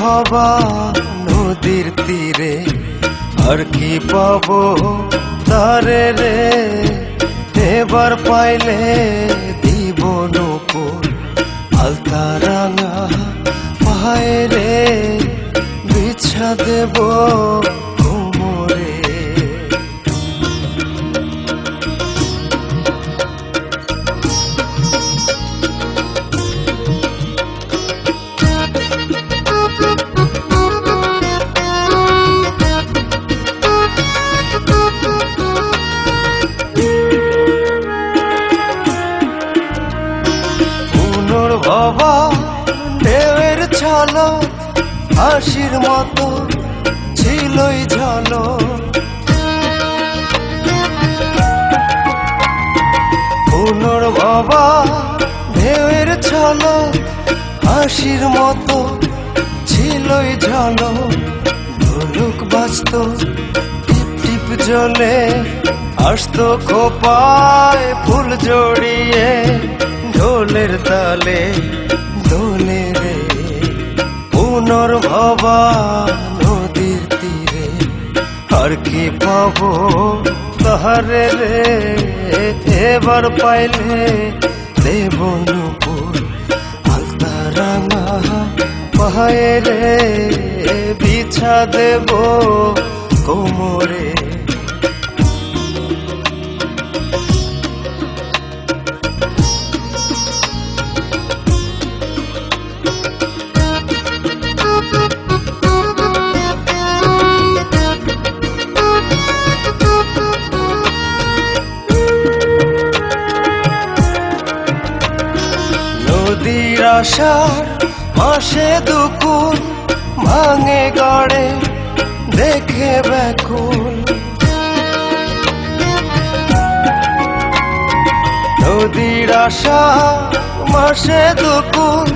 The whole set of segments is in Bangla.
ভবা নদীর তীরে আর কি পাবো তারে রে, এবার পাইলে দিব নূপুর আলতা রাঙা পায়ে রে, বিছা দেব কোমরে। বাবা ঢেউয়ের ছলো হাসির মতো ছিলই ঝলো, পুনর বাবা ঢেউয়ের ছলো হাসির মতো ছিলই ঝলো, ঢোলক বাজতো টিপ টিপ জ্বলে, আসতো খোপায় ফুল জড়িয়ে, ঢোলের তালে দোলে রে, পুনর্ভবা নদীর তীরে আর কি পাবো তাহারে রে, এবার পাইলে দেব নূপুর আলতা রাঙা পায়ে রে, বিছা দেব কোমরে। নদীর আষাঢ় মাসে দুকুল ভাঙে গড়ে দেখে ব্যাকুল, নদীর আষাঢ় মাসে দুকুল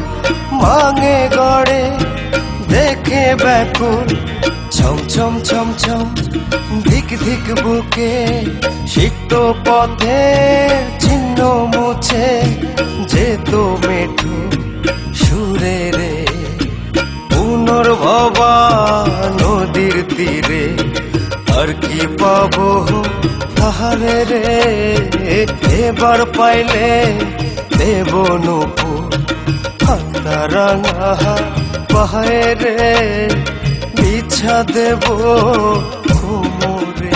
ভাঙে গড়ে দেখে ব্যাকুল, ছমছম ছমছম ধিক ধিক বুকে সিক্ত পথে চিহ্ন মুছে, যেত মেঠো সুরে রে, পুনর্ভবা নদীর তীরে আর কি পাবো তাহারে রে, এবার পাইলে দেব নূপুর আলতা রাঙা পায়ে রে, বিছা দেব কোমরে।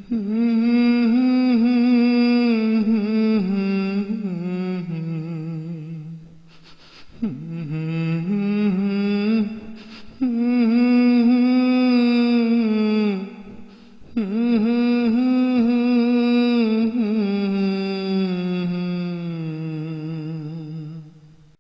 Mm-hmm.